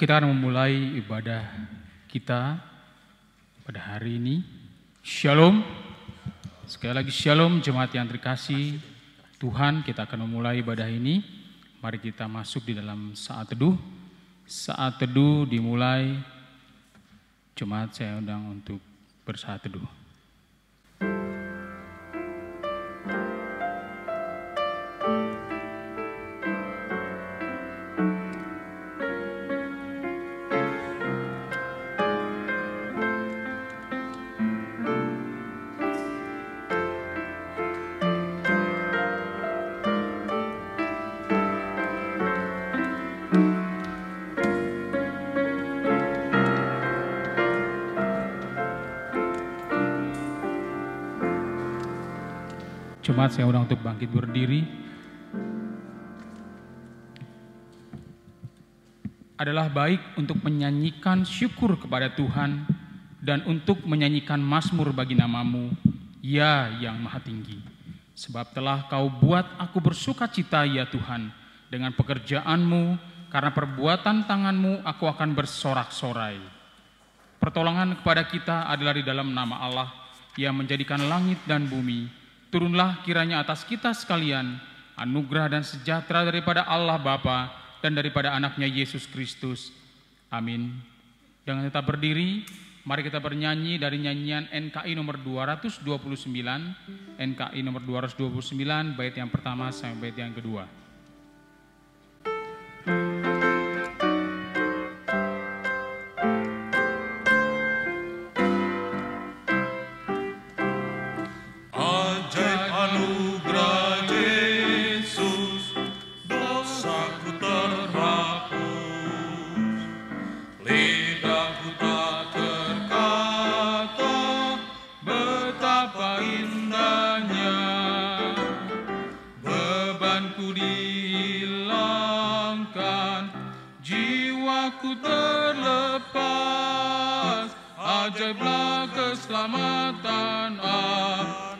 Kita akan memulai ibadah kita pada hari ini. Shalom. Sekali lagi shalom jemaat yang terkasih Tuhan, kita akan memulai ibadah ini. Mari kita masuk di dalam saat teduh. Saat teduh dimulai. Jemaat saya undang untuk bersaat teduh. Jemaat saya undang untuk bangkit berdiri. Adalah baik untuk menyanyikan syukur kepada Tuhan dan untuk menyanyikan mazmur bagi nama-Mu, ya yang maha tinggi. Sebab telah Kau buat aku bersuka cita ya Tuhan dengan pekerjaan-Mu, karena perbuatan tangan-Mu aku akan bersorak-sorai. Pertolongan kepada kita adalah di dalam nama Allah yang menjadikan langit dan bumi. Turunlah kiranya atas kita sekalian anugerah dan sejahtera daripada Allah Bapa dan daripada anaknya Yesus Kristus. Amin. Dengan tetap berdiri, mari kita bernyanyi dari nyanyian NKI nomor 229, NKI nomor 229, bait yang pertama sampai bait yang kedua. Ajaiblah keselamatan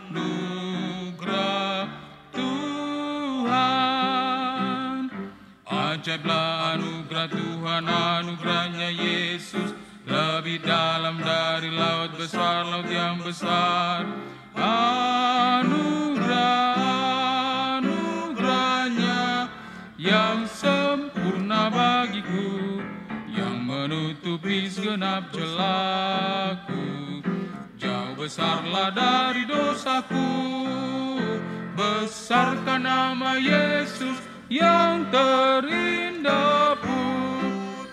anugerah Tuhan. Ajaiblah anugerah Tuhan, anugerahnya Yesus lebih dalam dari laut besar, laut yang besar. Anugerahnya yang sempurna bagiku, yang menutupi segenap celaku. Jauh besarlah dari dosaku, besarkan nama Yesus yang terindah pujiu.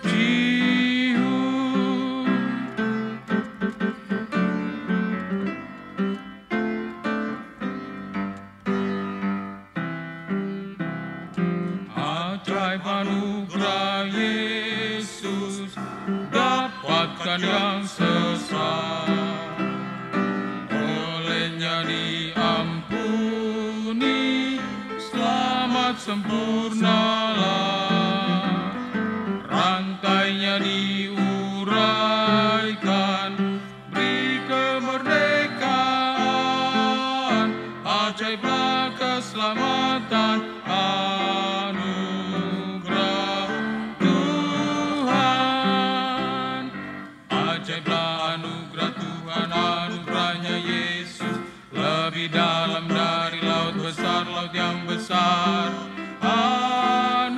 Ajaib anugerah Yesus, dapatkan yang sesat, olehnya diampuni, selamat sempurnalah, rantainya diuraikan, beri kemerdekaan, ajaiblah keselamatan anugerah Tuhan. Ajaiblah anugerah Tuhan, anugerahnya Yesus lebih dalam dari laut besar, laut yang besar. Anugerahnya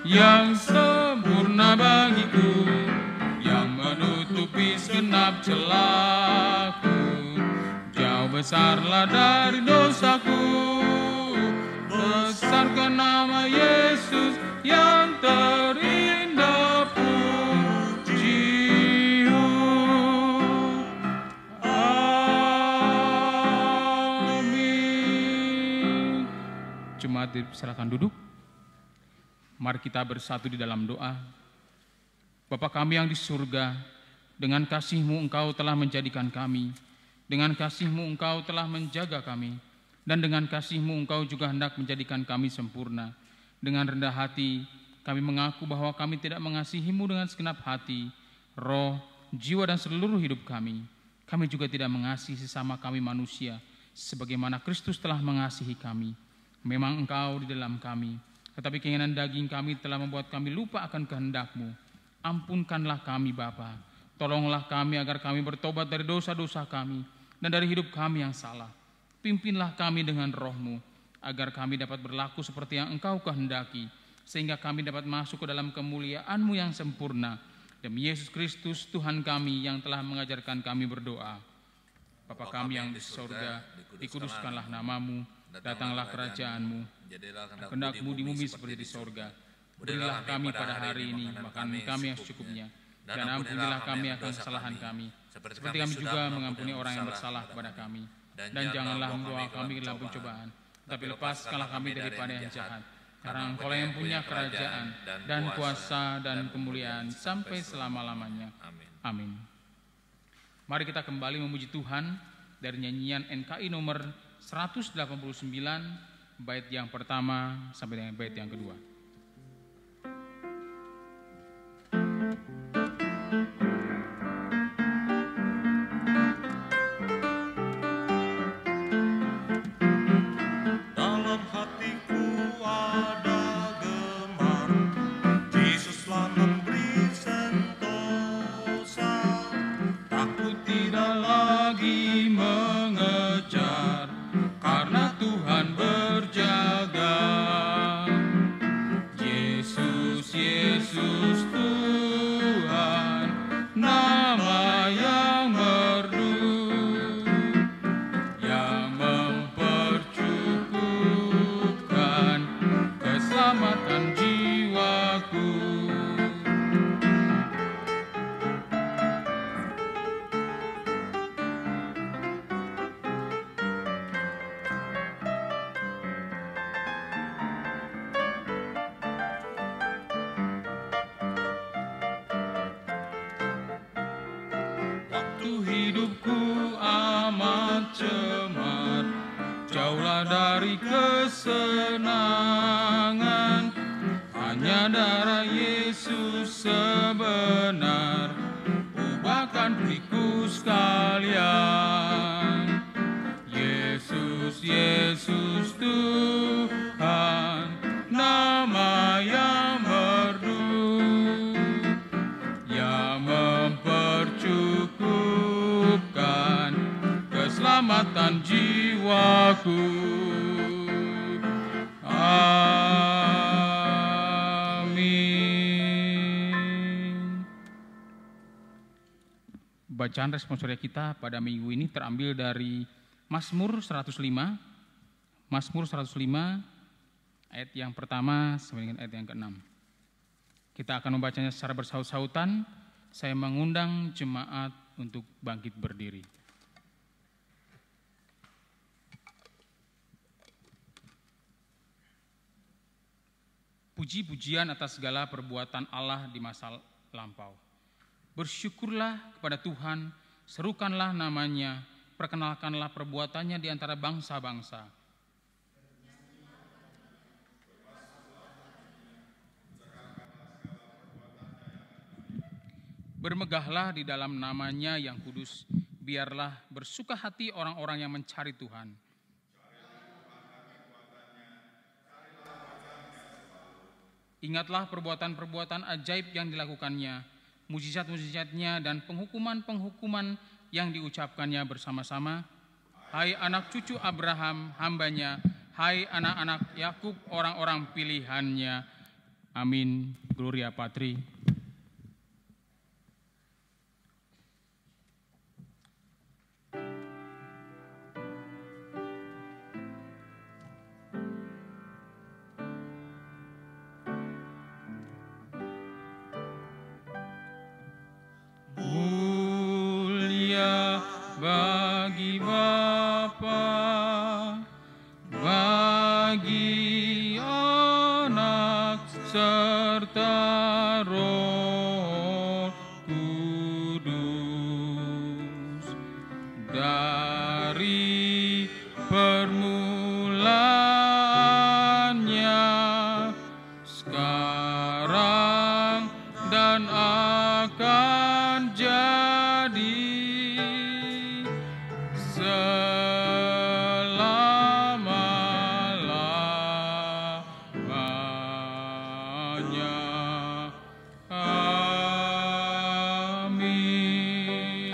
yang sempurna bagiku, yang menutupi segenap celaku. Jauh besarlah dari dosaku, besarkan nama Yesus yang terindah pujiu. Amin. Jemaat silakan duduk. Mari kita bersatu di dalam doa. Bapa kami yang di surga, dengan kasih-Mu Engkau telah menjadikan kami, dengan kasih-Mu Engkau telah menjaga kami, dan dengan kasih-Mu Engkau juga hendak menjadikan kami sempurna. Dengan rendah hati, kami mengaku bahwa kami tidak mengasihi-Mu dengan segenap hati, roh, jiwa, dan seluruh hidup kami. Kami juga tidak mengasihi sesama kami manusia, sebagaimana Kristus telah mengasihi kami. Memang Engkau di dalam kami, Tetapi keinginan daging kami telah membuat kami lupa akan kehendak-Mu. Ampunkanlah kami Bapa. Tolonglah kami agar kami bertobat dari dosa-dosa kami dan dari hidup kami yang salah. Pimpinlah kami dengan roh-Mu, agar kami dapat berlaku seperti yang Engkau kehendaki, sehingga kami dapat masuk ke dalam kemuliaan-Mu yang sempurna. Demi Yesus Kristus Tuhan kami yang telah mengajarkan kami berdoa. Bapa kami yang di surga, dikuduskanlah nama-Mu, datanglah kerajaan-Mu, kehendak-Mu di bumi seperti di surga. Berilah kami pada hari ini makan kami yang secukupnya, dan ampunilah kami akan kesalahan kami, seperti kami juga mengampuni orang yang bersalah kepada kami. Dan janganlah membawa kami ke dalam pencobaan, tapi lepaskanlah kami daripada yang jahat. Karena Engkau yang punya kerajaan dan kuasa dan kemuliaan sampai selama-lamanya. Amin. Mari kita kembali memuji Tuhan dari nyanyian NKI nomor 189, bait yang pertama sampai dengan bait yang kedua. Kesenangan hanya darah Yesus sebenar, ubahkan diriku sekalian. Yesus, Yesus Tuhan, nama yang merdu, yang mempercukupkan keselamatan jiwaku. Amin. Bacaan responsoria kita pada minggu ini terambil dari Mazmur 105. Mazmur 105 ayat yang pertama sampai dengan ayat yang ke-6. Kita akan membacanya secara bersaut-sautan. Saya mengundang jemaat untuk bangkit berdiri. Puji-pujian atas segala perbuatan Allah di masa lampau. Bersyukurlah kepada Tuhan, serukanlah namanya, perkenalkanlah perbuatannya di antara bangsa-bangsa. Bermegahlah di dalam namanya yang kudus, biarlah bersuka hati orang-orang yang mencari Tuhan. Ingatlah perbuatan-perbuatan ajaib yang dilakukannya, mujizat-mujizatnya dan penghukuman-penghukuman yang diucapkannya bersama-sama. Hai anak cucu Abraham, hambanya, hai anak-anak Yakub, orang-orang pilihannya. Amin. Gloria Patri. Bagi Bapa, bagi Anak serta Roh Kudus, dari permulaannya, sekarang dan akan jadi selama-lamanya. selamanya. Amin.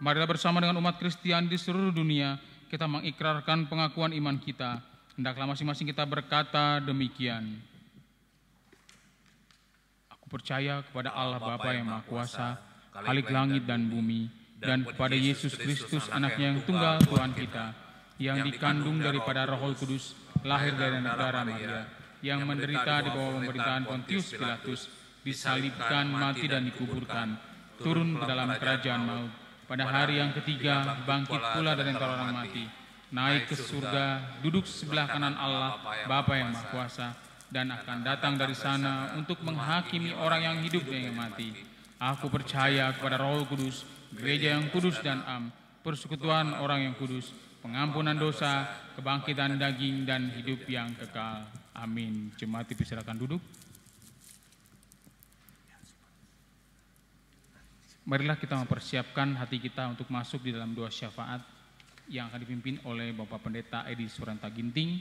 Marilah bersama dengan umat Kristen di seluruh dunia kita mengikrarkan pengakuan iman kita. Hendaklah masing-masing kita berkata demikian. Aku percaya kepada Allah Bapa yang Maha Kuasa, Khalik langit dan bumi, dan kepada Yesus Kristus anaknya yang tunggal Tuhan kita, yang dikandung daripada Roh Kudus, lahir dari darah Maria, yang menderita di bawah pemerintahan Pontius Pilatus, disalibkan, mati dan dikuburkan, turun ke dalam kerajaan maut, pada hari yang ketiga bangkit pula dari antara orang mati, naik ke surga, duduk sebelah kanan Allah Bapa yang Maha Kuasa, dan akan datang dari sana untuk menghakimi orang yang hidup dan yang mati. Aku percaya kepada Roh Kudus, gereja yang kudus dan am, persekutuan orang yang kudus, pengampunan dosa, kebangkitan daging, dan hidup yang kekal. Amin. Jemaat dipersilakan duduk. Marilah kita mempersiapkan hati kita untuk masuk di dalam doa syafaat yang akan dipimpin oleh Bapak Pendeta Edi Suranta Ginting.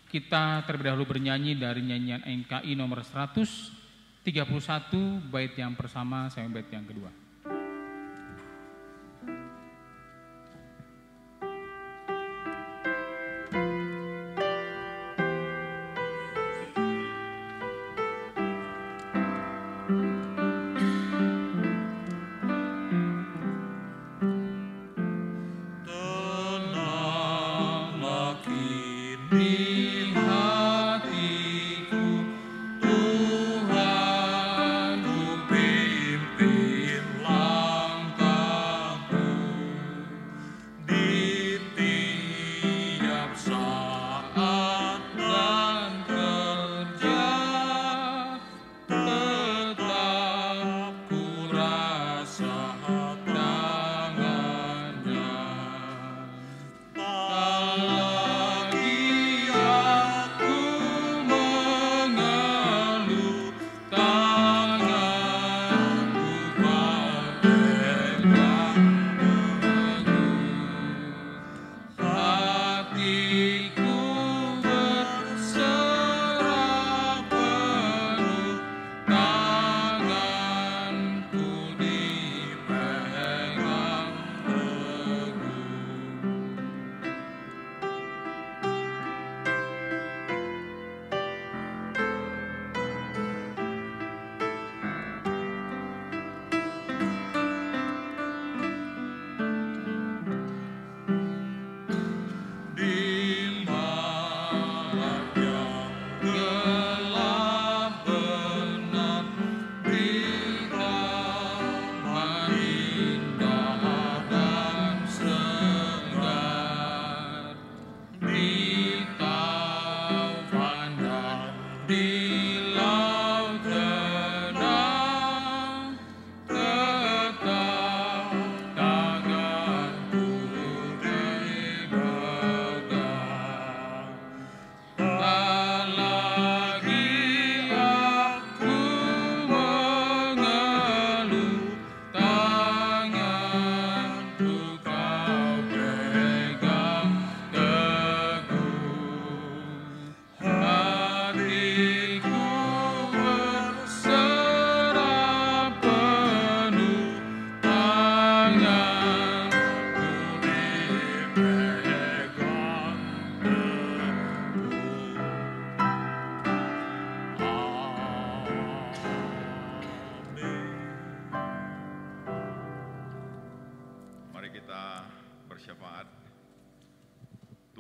Kita terlebih dahulu bernyanyi dari nyanyian NKI nomor 131, bait yang pertama sampai bait yang kedua.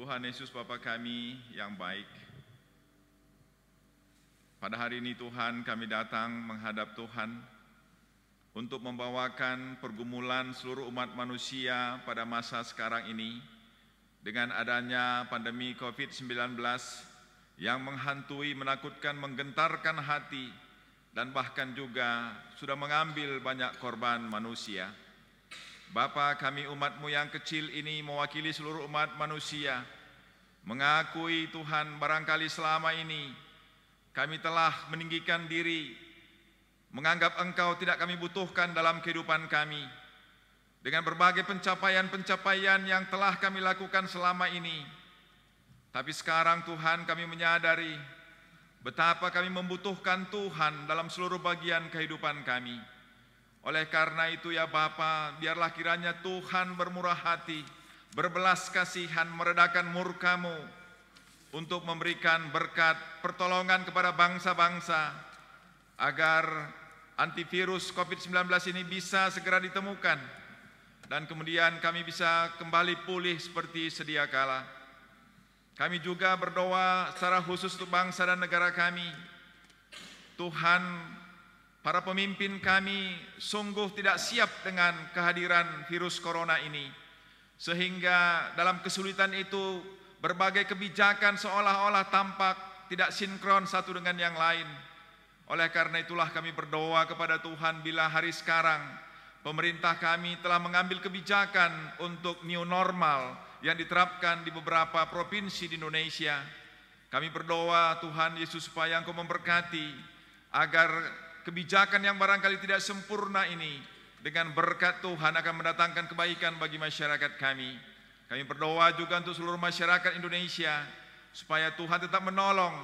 Tuhan Yesus Bapa kami yang baik, pada hari ini Tuhan kami datang menghadap Tuhan untuk membawakan pergumulan seluruh umat manusia pada masa sekarang ini dengan adanya pandemi COVID-19 yang menghantui, menakutkan, menggentarkan hati dan bahkan juga sudah mengambil banyak korban manusia. Bapa, kami umat-Mu yang kecil ini mewakili seluruh umat manusia, mengakui Tuhan barangkali selama ini kami telah meninggikan diri, menganggap Engkau tidak kami butuhkan dalam kehidupan kami. Dengan berbagai pencapaian-pencapaian yang telah kami lakukan selama ini. Tapi sekarang Tuhan kami menyadari betapa kami membutuhkan Tuhan dalam seluruh bagian kehidupan kami. Oleh karena itu ya Bapa, biarlah kiranya Tuhan bermurah hati, berbelas kasihan, meredakan murka-Mu untuk memberikan berkat pertolongan kepada bangsa-bangsa agar antivirus COVID-19 ini bisa segera ditemukan dan kemudian kami bisa kembali pulih seperti sedia kala. Kami juga berdoa secara khusus untuk bangsa dan negara kami. Tuhan, para pemimpin kami sungguh tidak siap dengan kehadiran virus corona ini, sehingga dalam kesulitan itu berbagai kebijakan seolah-olah tampak tidak sinkron satu dengan yang lain. Oleh karena itulah kami berdoa kepada Tuhan bila hari sekarang pemerintah kami telah mengambil kebijakan untuk new normal yang diterapkan di beberapa provinsi di Indonesia. Kami berdoa Tuhan Yesus supaya Engkau memberkati agar kebijakan yang barangkali tidak sempurna ini dengan berkat Tuhan akan mendatangkan kebaikan bagi masyarakat kami. Kami berdoa juga untuk seluruh masyarakat Indonesia supaya Tuhan tetap menolong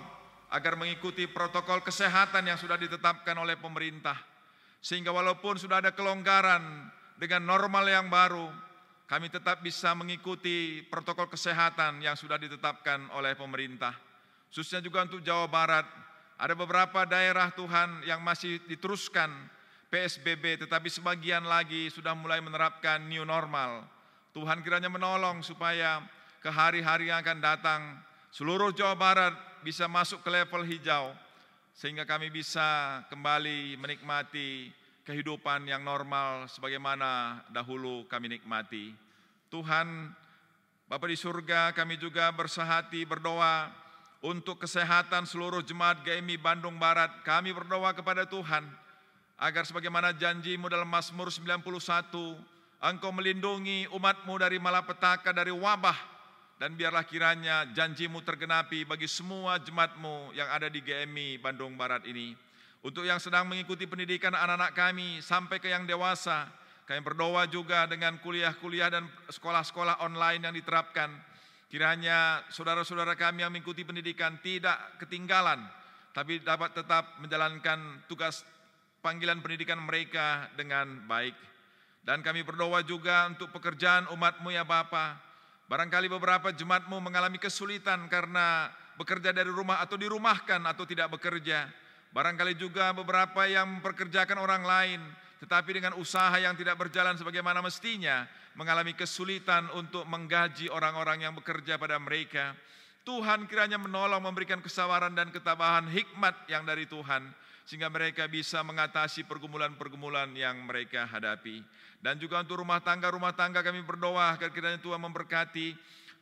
agar mengikuti protokol kesehatan yang sudah ditetapkan oleh pemerintah. Sehingga walaupun sudah ada kelonggaran dengan normal yang baru, kami tetap bisa mengikuti protokol kesehatan yang sudah ditetapkan oleh pemerintah. Khususnya juga untuk Jawa Barat, ada beberapa daerah Tuhan yang masih diteruskan PSBB, tetapi sebagian lagi sudah mulai menerapkan new normal. Tuhan kiranya menolong supaya ke hari-hari yang akan datang, seluruh Jawa Barat bisa masuk ke level hijau, sehingga kami bisa kembali menikmati kehidupan yang normal sebagaimana dahulu kami nikmati. Tuhan, Bapa di surga, kami juga bersehati berdoa untuk kesehatan seluruh jemaat GMI Bandung Barat. Kami berdoa kepada Tuhan agar sebagaimana janji-Mu dalam Mazmur 91, Engkau melindungi umat-Mu dari malapetaka, dari wabah, dan biarlah kiranya janji-Mu tergenapi bagi semua jemaat-Mu yang ada di GMI Bandung Barat ini. Untuk yang sedang mengikuti pendidikan anak-anak kami sampai ke yang dewasa, kami berdoa juga dengan kuliah-kuliah dan sekolah-sekolah online yang diterapkan. Kiranya saudara-saudara kami yang mengikuti pendidikan tidak ketinggalan, tapi dapat tetap menjalankan tugas panggilan pendidikan mereka dengan baik. Dan kami berdoa juga untuk pekerjaan umat-Mu ya Bapa. Barangkali beberapa jemaat-Mu mengalami kesulitan karena bekerja dari rumah atau dirumahkan atau tidak bekerja. Barangkali juga beberapa yang memperkerjakan orang lain, tetapi dengan usaha yang tidak berjalan sebagaimana mestinya, mengalami kesulitan untuk menggaji orang-orang yang bekerja pada mereka. Tuhan kiranya menolong, memberikan kesabaran dan ketabahan hikmat yang dari Tuhan, sehingga mereka bisa mengatasi pergumulan-pergumulan yang mereka hadapi. Dan juga untuk rumah tangga kami berdoa agar kiranya Tuhan memberkati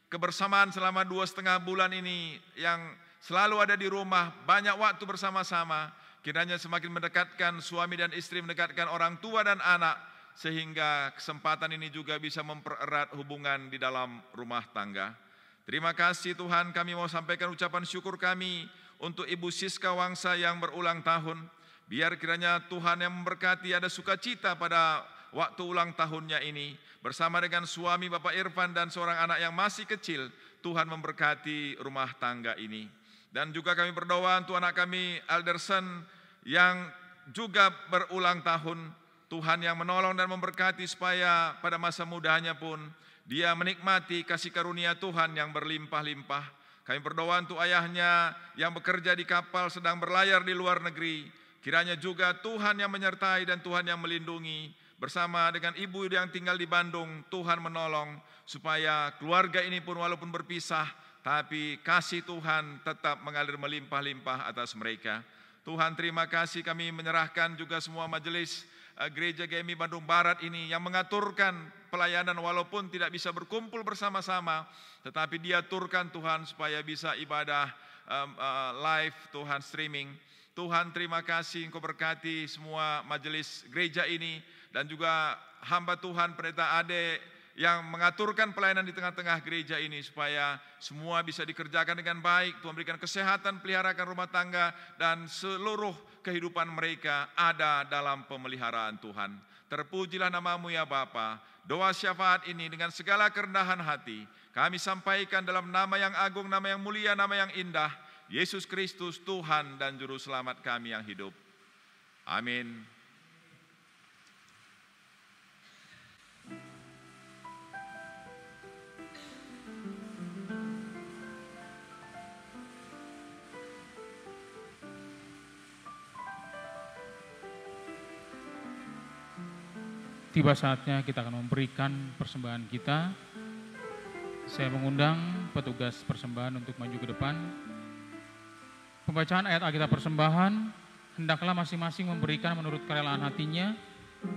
kebersamaan selama 2,5 bulan ini yang selalu ada di rumah, banyak waktu bersama-sama, kiranya semakin mendekatkan suami dan istri, mendekatkan orang tua dan anak, sehingga kesempatan ini juga bisa mempererat hubungan di dalam rumah tangga. Terima kasih Tuhan, kami mau sampaikan ucapan syukur kami untuk Ibu Siska Wangsa yang berulang tahun. Biar kiranya Tuhan yang memberkati, ada sukacita pada waktu ulang tahunnya ini. Bersama dengan suami Bapak Irfan dan seorang anak yang masih kecil, Tuhan memberkati rumah tangga ini. Dan juga kami berdoa untuk anak kami Alderson yang juga berulang tahun. Tuhan yang menolong dan memberkati supaya pada masa mudanya pun dia menikmati kasih karunia Tuhan yang berlimpah-limpah. Kami berdoa untuk ayahnya yang bekerja di kapal sedang berlayar di luar negeri. Kiranya juga Tuhan yang menyertai dan Tuhan yang melindungi. Bersama dengan ibu yang tinggal di Bandung, Tuhan menolong supaya keluarga ini pun walaupun berpisah, tapi kasih Tuhan tetap mengalir melimpah-limpah atas mereka. Tuhan terima kasih, kami menyerahkan juga semua majelis Gereja GMI Bandung Barat ini yang mengaturkan pelayanan walaupun tidak bisa berkumpul bersama-sama, tetapi diaturkan Tuhan supaya bisa ibadah live Tuhan streaming. Tuhan terima kasih, Engkau berkati semua majelis gereja ini dan juga hamba Tuhan Pendeta Ade yang mengaturkan pelayanan di tengah-tengah gereja ini supaya semua bisa dikerjakan dengan baik. Tuhan berikan kesehatan, peliharakan rumah tangga dan seluruh kehidupan mereka ada dalam pemeliharaan Tuhan. Terpujilah nama-Mu ya Bapa. Doa syafaat ini dengan segala kerendahan hati kami sampaikan dalam nama yang agung, nama yang mulia, nama yang indah, Yesus Kristus Tuhan dan Juru Selamat kami yang hidup. Amin. Tiba saatnya kita akan memberikan persembahan kita. Saya mengundang petugas persembahan untuk maju ke depan. Pembacaan ayat Alkitab persembahan, hendaklah masing-masing memberikan menurut kerelaan hatinya,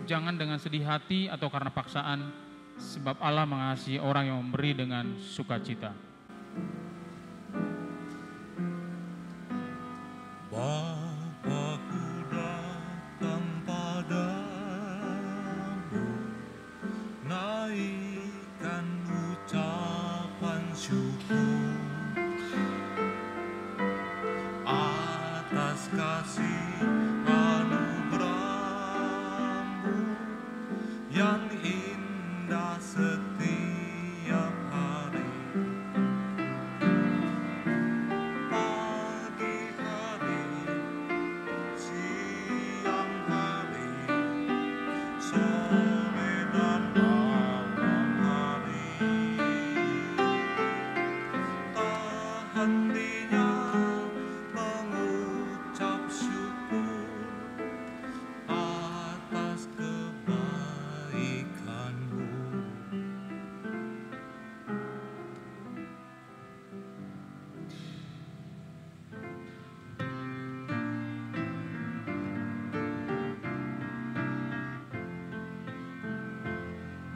jangan dengan sedih hati atau karena paksaan, sebab Allah mengasihi orang yang memberi dengan sukacita.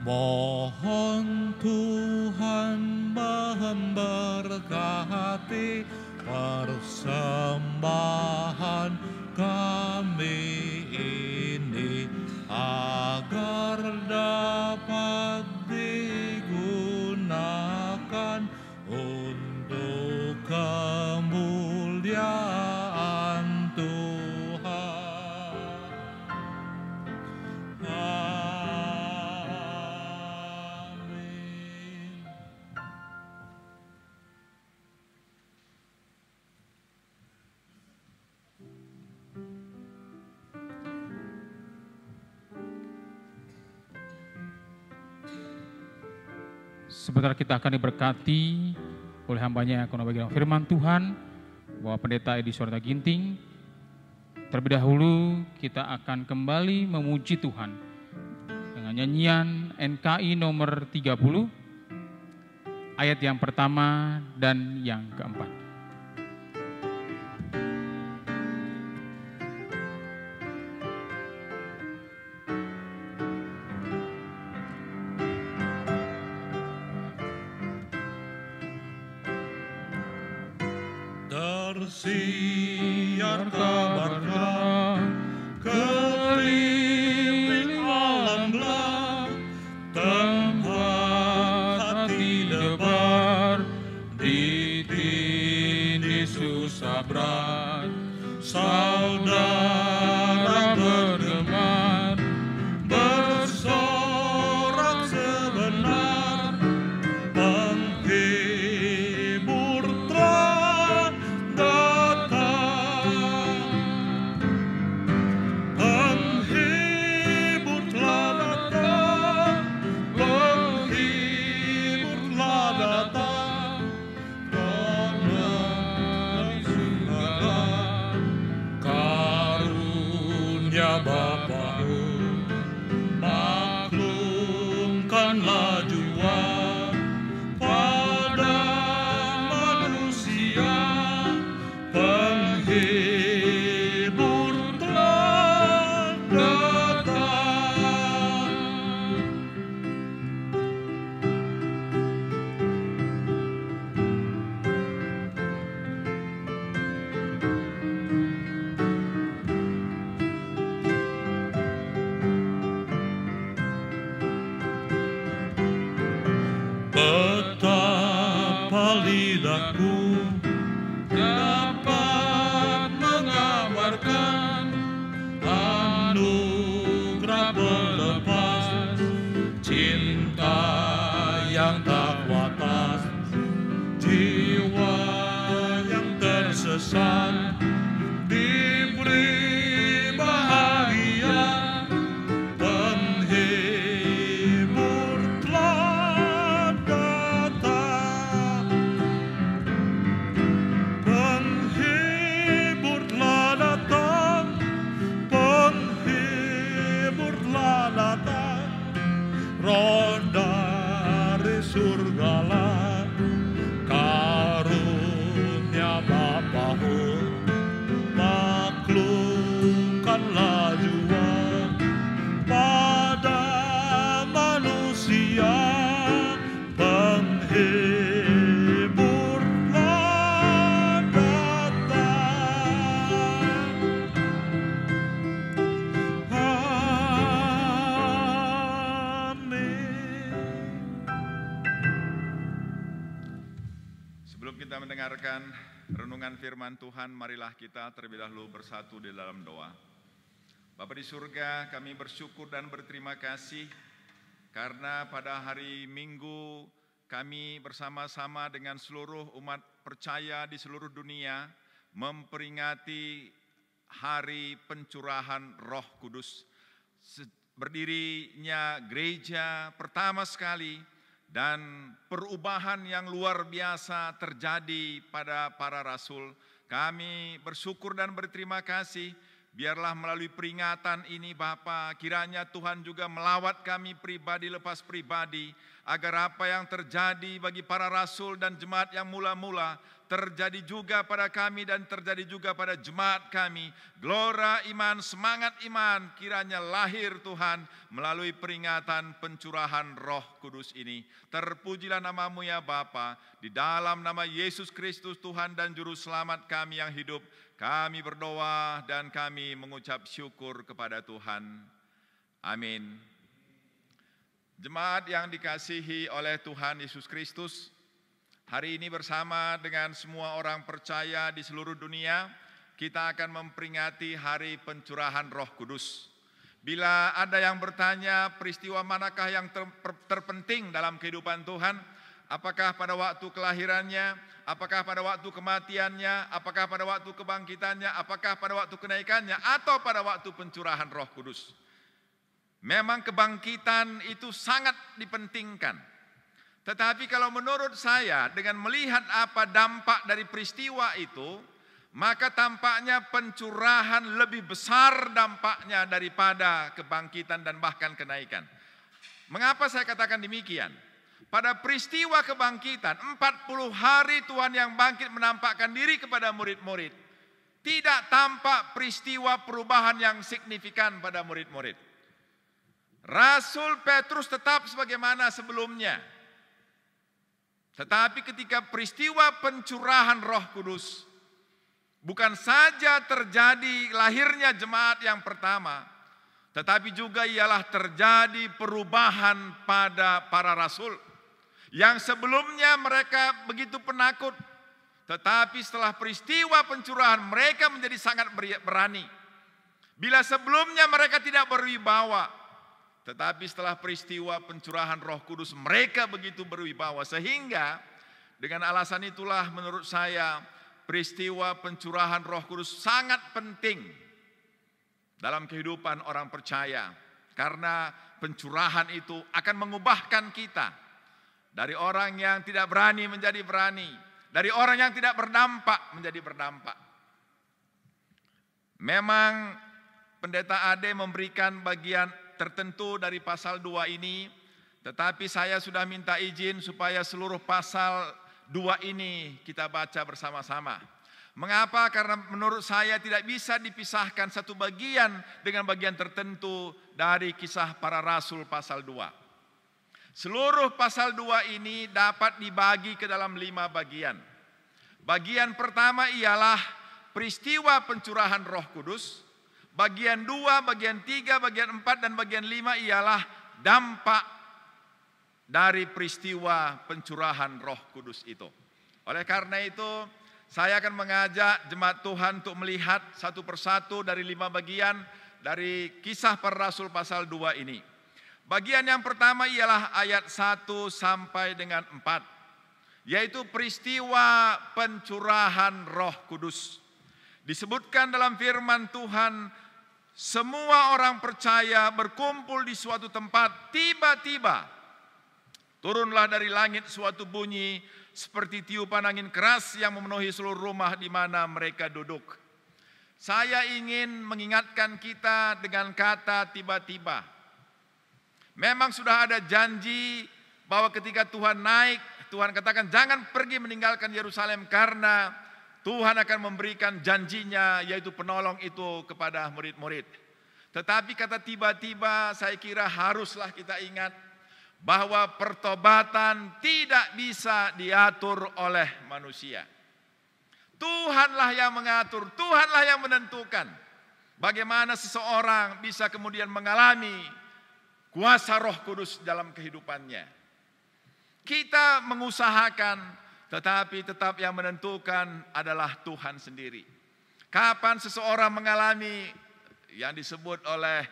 Mohon Tuhan memberkati persembahan kami ini, agar dapat digunakan untuk kemuliaan Tuhan. Sebentar kita akan diberkati oleh hambanya yang akan membagikan firman Tuhan, Bapak Pendeta Edi Sorta Ginting. Terlebih dahulu kita akan kembali memuji Tuhan dengan nyanyian NKI nomor 30, ayat yang pertama dan yang keempat. Tersiar kabarnya keliling alam gelap, tempat hati debar, ditindih susah berat, saudara bergemar, bersorak sebenar, penghibur telah datang, penghibur telah datang, penghibur telah datang, karena di surga karunia Bapa, maklumkanlah jua pada manusia, penghibur telah datang. besar, diberi bahagia, penghibur telah datang. Penghibur telah datang, penghibur telah datang, roh dari surgalah, karunia Bapa, maklumkanlah jua pada manusia, penghiburlah datang. Amin. Sebelum kita mendengarkan renungan firman Tuhan, marilah kita terlebih dahulu bersatu di dalam doa. Bapa di surga, kami bersyukur dan berterima kasih karena pada hari Minggu kami bersama-sama dengan seluruh umat percaya di seluruh dunia memperingati hari pencurahan Roh Kudus. Berdirinya gereja pertama sekali dan perubahan yang luar biasa terjadi pada para rasul. Kami bersyukur dan berterima kasih. Biarlah melalui peringatan ini Bapa, kiranya Tuhan juga melawat kami pribadi lepas pribadi, agar apa yang terjadi bagi para rasul dan jemaat yang mula-mula terjadi juga pada kami dan terjadi juga pada jemaat kami. Gelora iman, semangat iman kiranya lahir Tuhan melalui peringatan pencurahan Roh Kudus ini. Terpujilah nama-Mu ya Bapa, di dalam nama Yesus Kristus Tuhan dan Juru Selamat kami yang hidup, kami berdoa dan kami mengucap syukur kepada Tuhan. Amin. Jemaat yang dikasihi oleh Tuhan Yesus Kristus, hari ini bersama dengan semua orang percaya di seluruh dunia, kita akan memperingati hari pencurahan Roh Kudus. Bila ada yang bertanya peristiwa manakah yang terpenting dalam kehidupan Tuhan, apakah pada waktu kelahirannya, apakah pada waktu kematiannya, apakah pada waktu kebangkitannya, apakah pada waktu kenaikannya, atau pada waktu pencurahan Roh Kudus. Memang kebangkitan itu sangat dipentingkan. Tetapi kalau menurut saya, dengan melihat apa dampak dari peristiwa itu, maka tampaknya pencurahan lebih besar dampaknya daripada kebangkitan dan bahkan kenaikan. Mengapa saya katakan demikian? Pada peristiwa kebangkitan, 40 hari Tuhan yang bangkit menampakkan diri kepada murid-murid. Tidak tampak peristiwa perubahan yang signifikan pada murid-murid. Rasul Petrus tetap sebagaimana sebelumnya. Tetapi ketika peristiwa pencurahan Roh Kudus, bukan saja terjadi lahirnya jemaat yang pertama, tetapi juga ialah terjadi perubahan pada para rasul. Yang sebelumnya mereka begitu penakut, tetapi setelah peristiwa pencurahan mereka menjadi sangat berani. Bila sebelumnya mereka tidak berwibawa, tetapi setelah peristiwa pencurahan Roh Kudus mereka begitu berwibawa. Sehingga dengan alasan itulah menurut saya peristiwa pencurahan Roh Kudus sangat penting dalam kehidupan orang percaya. Karena pencurahan itu akan mengubahkan kita dari orang yang tidak berani menjadi berani, dari orang yang tidak berdampak menjadi berdampak. Memang Pendeta Ade memberikan bagian tertentu dari pasal 2 ini, tetapi saya sudah minta izin supaya seluruh pasal 2 ini kita baca bersama-sama. Mengapa? Karena menurut saya tidak bisa dipisahkan satu bagian dengan bagian tertentu dari kisah para rasul pasal 2. Seluruh pasal 2 ini dapat dibagi ke dalam 5 bagian. Bagian pertama ialah peristiwa pencurahan Roh Kudus. Bagian 2, bagian 3, bagian 4, dan bagian 5 ialah dampak dari peristiwa pencurahan Roh Kudus itu. Oleh karena itu, saya akan mengajak jemaat Tuhan untuk melihat satu persatu dari 5 bagian dari kisah para rasul pasal 2 ini. Bagian yang pertama ialah ayat 1 sampai dengan 4. yaitu peristiwa pencurahan Roh Kudus. Disebutkan dalam firman Tuhan, semua orang percaya berkumpul di suatu tempat, tiba-tiba turunlah dari langit suatu bunyi seperti tiupan angin keras yang memenuhi seluruh rumah di mana mereka duduk. Saya ingin mengingatkan kita dengan kata tiba-tiba. Memang sudah ada janji bahwa ketika Tuhan naik, Tuhan katakan jangan pergi meninggalkan Yerusalem karena Tuhan akan memberikan janjinya, yaitu penolong itu kepada murid-murid. Tetapi kata tiba-tiba saya kira haruslah kita ingat bahwa pertobatan tidak bisa diatur oleh manusia. Tuhanlah yang mengatur, Tuhanlah yang menentukan bagaimana seseorang bisa kemudian mengalami kuasa Roh Kudus dalam kehidupannya. Kita mengusahakan, tetapi tetap yang menentukan adalah Tuhan sendiri. Kapan seseorang mengalami yang disebut oleh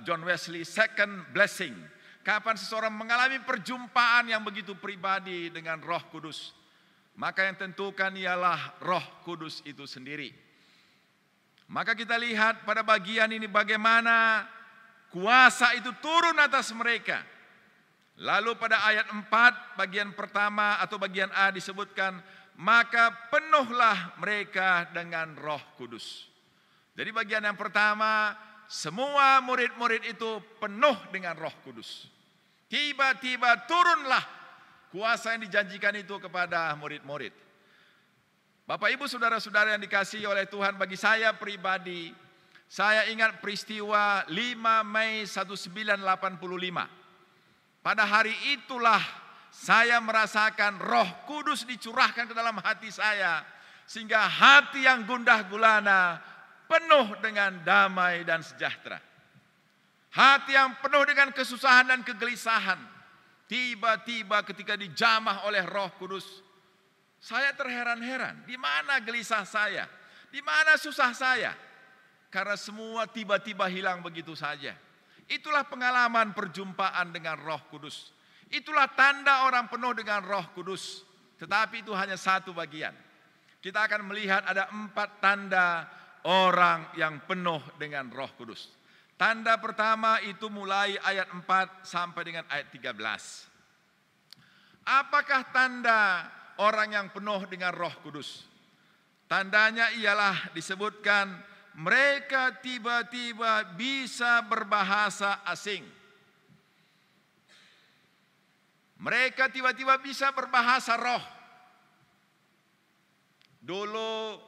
John Wesley second blessing, kapan seseorang mengalami perjumpaan yang begitu pribadi dengan Roh Kudus, maka yang tentukan ialah Roh Kudus itu sendiri. Maka kita lihat pada bagian ini bagaimana kuasa itu turun atas mereka. Lalu pada ayat 4 bagian pertama atau bagian A disebutkan, maka penuhlah mereka dengan Roh Kudus. Jadi bagian yang pertama, semua murid-murid itu penuh dengan Roh Kudus. Tiba-tiba turunlah kuasa yang dijanjikan itu kepada murid-murid. Bapak, Ibu, saudara-saudara yang dikasihi oleh Tuhan, bagi saya pribadi, saya ingat peristiwa 5 Mei 1985. Pada hari itulah saya merasakan Roh Kudus dicurahkan ke dalam hati saya, sehingga hati yang gundah gulana penuh dengan damai dan sejahtera. Hati yang penuh dengan kesusahan dan kegelisahan, tiba-tiba ketika dijamah oleh Roh Kudus, saya terheran-heran, di mana gelisah saya, di mana susah saya, karena semua tiba-tiba hilang begitu saja. Itulah pengalaman perjumpaan dengan Roh Kudus. Itulah tanda orang penuh dengan Roh Kudus. Tetapi itu hanya satu bagian. Kita akan melihat ada 4 tanda orang yang penuh dengan Roh Kudus. Tanda pertama itu mulai ayat 4 sampai dengan ayat 13. Apakah tanda orang yang penuh dengan Roh Kudus? Tandanya ialah disebutkan mereka tiba-tiba bisa berbahasa asing. Mereka tiba-tiba bisa berbahasa roh. Dulu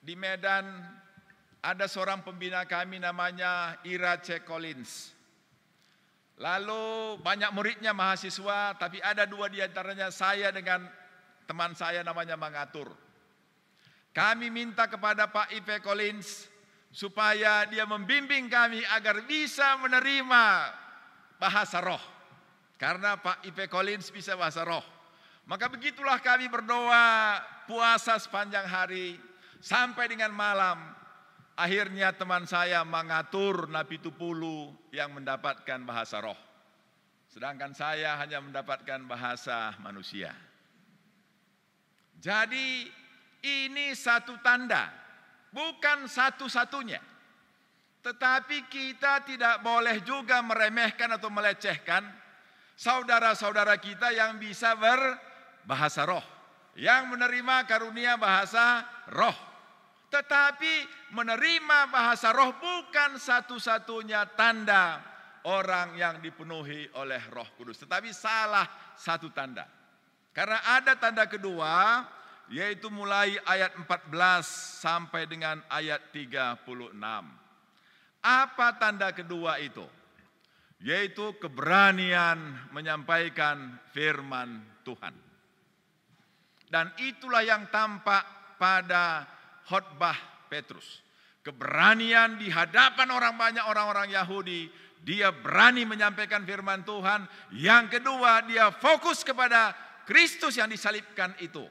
di Medan ada seorang pembina kami namanya Ira C. Collins. Lalu banyak muridnya mahasiswa, tapi ada 2 di antaranya saya dengan teman saya namanya Mangatur. Kami minta kepada Pak I.P. Collins supaya dia membimbing kami agar bisa menerima bahasa roh. Karena Pak I.P. Collins bisa bahasa roh. Maka begitulah kami berdoa puasa sepanjang hari sampai dengan malam. Akhirnya teman saya Mangatur Napitupulu yang mendapatkan bahasa roh. Sedangkan saya hanya mendapatkan bahasa manusia. Jadi ini satu tanda, bukan satu-satunya. Tetapi kita tidak boleh juga meremehkan atau melecehkan saudara-saudara kita yang bisa berbahasa roh, yang menerima karunia bahasa roh. Tetapi menerima bahasa roh bukan satu-satunya tanda orang yang dipenuhi oleh Roh Kudus. Tetapi salah satu tanda. Karena ada tanda kedua, yaitu mulai ayat 14 sampai dengan ayat 36. Apa tanda kedua itu? Yaitu keberanian menyampaikan firman Tuhan. Dan itulah yang tampak pada khotbah Petrus. Keberanian di hadapan orang banyak orang-orang Yahudi, dia berani menyampaikan firman Tuhan. Yang kedua, dia fokus kepada Kristus yang disalibkan itu.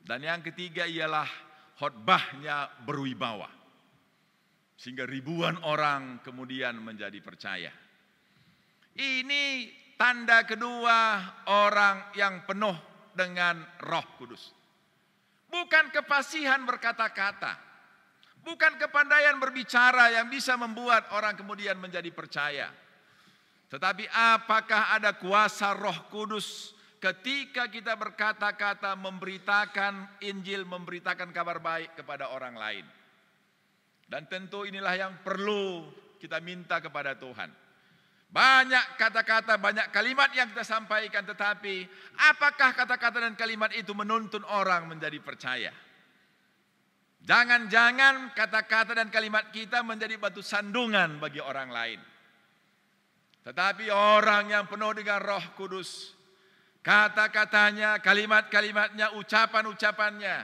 Dan yang ketiga ialah khotbahnya berwibawa. Sehingga ribuan orang kemudian menjadi percaya. Ini tanda kedua orang yang penuh dengan Roh Kudus. Bukan kefasihan berkata-kata, bukan kepandaian berbicara yang bisa membuat orang kemudian menjadi percaya. Tetapi apakah ada kuasa Roh Kudus ketika kita berkata-kata, memberitakan Injil, memberitakan kabar baik kepada orang lain. Dan tentu inilah yang perlu kita minta kepada Tuhan. Banyak kata-kata, banyak kalimat yang kita sampaikan, tetapi apakah kata-kata dan kalimat itu menuntun orang menjadi percaya? Jangan-jangan kata-kata dan kalimat kita menjadi batu sandungan bagi orang lain. Tetapi orang yang penuh dengan Roh Kudus, kata-katanya, kalimat-kalimatnya, ucapan-ucapannya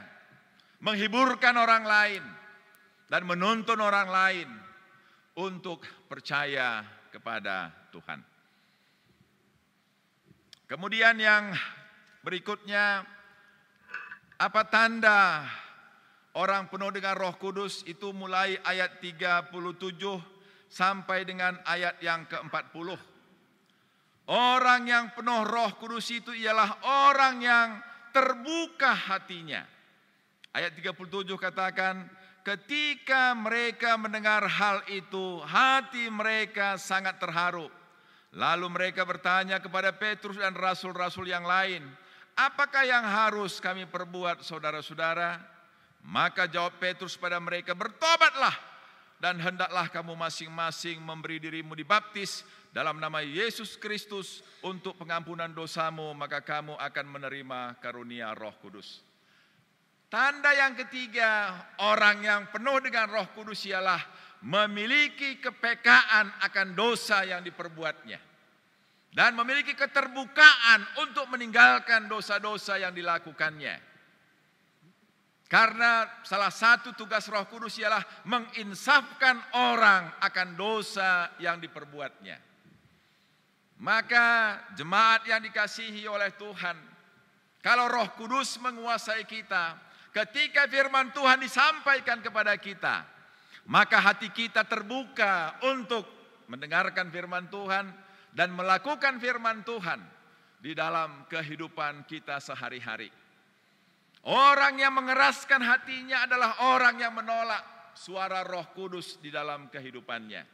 menghiburkan orang lain dan menuntun orang lain untuk percaya kepada Tuhan. Kemudian yang berikutnya, apa tanda orang penuh dengan Roh Kudus? Itu mulai ayat 37 sampai dengan ayat yang ke-40. Orang yang penuh Roh Kudus itu ialah orang yang terbuka hatinya. Ayat 37 katakan, ketika mereka mendengar hal itu, hati mereka sangat terharu. Lalu mereka bertanya kepada Petrus dan rasul-rasul yang lain, apakah yang harus kami perbuat, saudara-saudara? Maka jawab Petrus pada mereka, bertobatlah dan hendaklah kamu masing-masing memberi dirimu dibaptis dalam nama Yesus Kristus untuk pengampunan dosamu, maka kamu akan menerima karunia Roh Kudus. Tanda yang ketiga, orang yang penuh dengan Roh Kudus ialah memiliki kepekaan akan dosa yang diperbuatnya dan memiliki keterbukaan untuk meninggalkan dosa-dosa yang dilakukannya. Karena salah satu tugas Roh Kudus ialah menginsafkan orang akan dosa yang diperbuatnya. Maka jemaat yang dikasihi oleh Tuhan, kalau Roh Kudus menguasai kita, ketika firman Tuhan disampaikan kepada kita, maka hati kita terbuka untuk mendengarkan firman Tuhan dan melakukan firman Tuhan di dalam kehidupan kita sehari-hari. Orang yang mengeraskan hatinya adalah orang yang menolak suara Roh Kudus di dalam kehidupannya.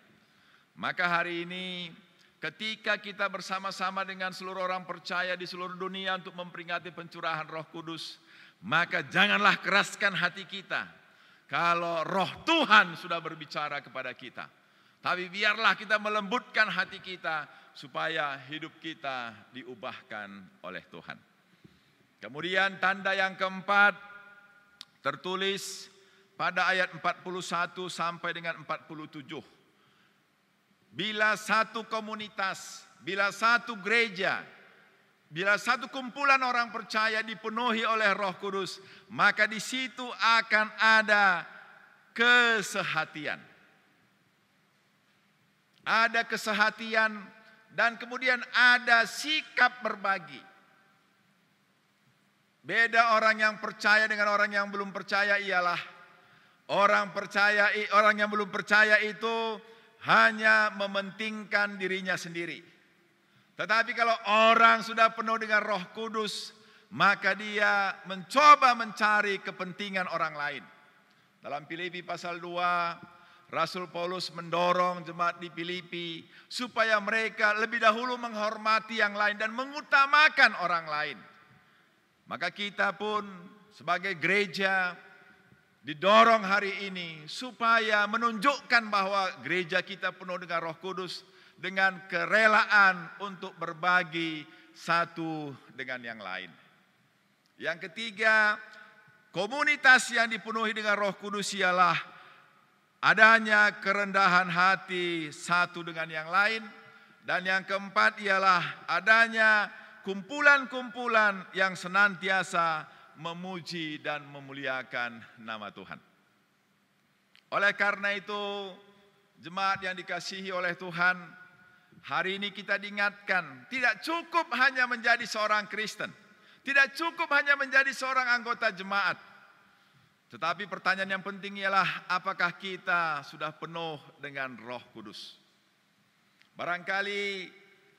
Maka hari ini ketika kita bersama-sama dengan seluruh orang percaya di seluruh dunia untuk memperingati pencurahan Roh Kudus, maka janganlah keraskan hati kita kalau Roh Tuhan sudah berbicara kepada kita. Tapi biarlah kita melembutkan hati kita supaya hidup kita diubahkan oleh Tuhan. Kemudian tanda yang keempat tertulis pada ayat 41 sampai dengan 47. Bila satu komunitas, bila satu gereja, bila satu kumpulan orang percaya dipenuhi oleh Roh Kudus, maka di situ akan ada kesehatian. Ada kesehatian dan kemudian ada sikap berbagi. Beda orang yang percaya dengan orang yang belum percaya ialah orang yang belum percaya itu hanya mementingkan dirinya sendiri. Tetapi kalau orang sudah penuh dengan Roh Kudus, maka dia mencoba mencari kepentingan orang lain. Dalam Filipi pasal 2, Rasul Paulus mendorong jemaat di Filipi supaya mereka lebih dahulu menghormati yang lain dan mengutamakan orang lain. Maka kita pun sebagai gereja didorong hari ini supaya menunjukkan bahwa gereja kita penuh dengan Roh Kudus dengan kerelaan untuk berbagi satu dengan yang lain. Yang ketiga, komunitas yang dipenuhi dengan Roh Kudus ialah adanya kerendahan hati satu dengan yang lain. Dan yang keempat ialah adanya kumpulan-kumpulan yang senantiasa memuji dan memuliakan nama Tuhan. Oleh karena itu, jemaat yang dikasihi oleh Tuhan, hari ini kita diingatkan, tidak cukup hanya menjadi seorang Kristen, tidak cukup hanya menjadi seorang anggota jemaat. Tetapi pertanyaan yang penting ialah apakah kita sudah penuh dengan Roh Kudus? Barangkali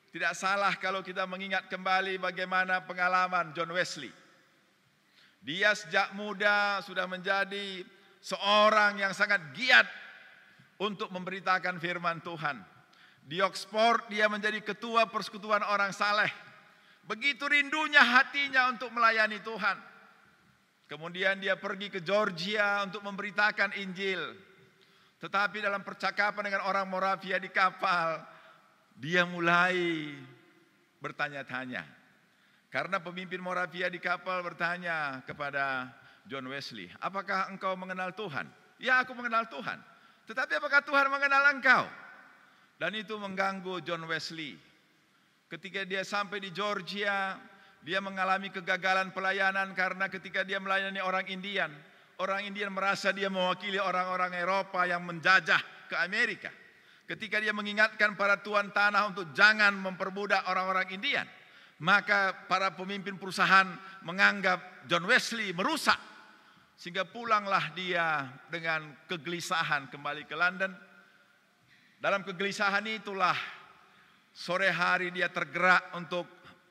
Tidak salah kalau kita mengingat kembali bagaimana pengalaman John Wesley. Dia sejak muda sudah menjadi seorang yang sangat giat untuk memberitakan firman Tuhan. Di Oxford dia menjadi ketua persekutuan orang saleh. Begitu rindunya hatinya untuk melayani Tuhan. Kemudian dia pergi ke Georgia untuk memberitakan Injil. Tetapi dalam percakapan dengan orang Moravia di kapal, dia mulai bertanya-tanya. Karena pemimpin Moravia di kapal bertanya kepada John Wesley, apakah engkau mengenal Tuhan? Ya, aku mengenal Tuhan. Tetapi apakah Tuhan mengenal engkau? Dan itu mengganggu John Wesley. Ketika dia sampai di Georgia, dia mengalami kegagalan pelayanan karena ketika dia melayani orang Indian merasa dia mewakili orang-orang Eropa yang menjajah ke Amerika. Ketika dia mengingatkan para tuan tanah untuk jangan memperbudak orang-orang Indian, maka para pemimpin perusahaan menganggap John Wesley merusak. Sehingga pulanglah dia dengan kegelisahan kembali ke London. Dalam kegelisahan itulah sore hari dia tergerak untuk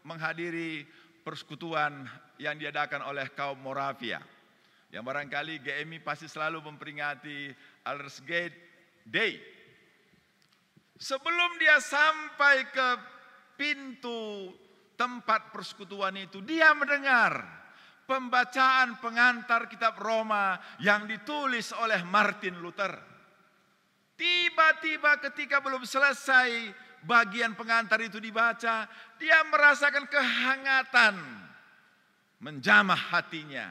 menghadiri persekutuan yang diadakan oleh kaum Moravia. Yang barangkali GMI pasti selalu memperingati Aldersgate Day. Sebelum dia sampai ke pintu tempat persekutuan itu, dia mendengar pembacaan pengantar kitab Roma yang ditulis oleh Martin Luther. Tiba-tiba ketika belum selesai bagian pengantar itu dibaca, dia merasakan kehangatan menjamah hatinya.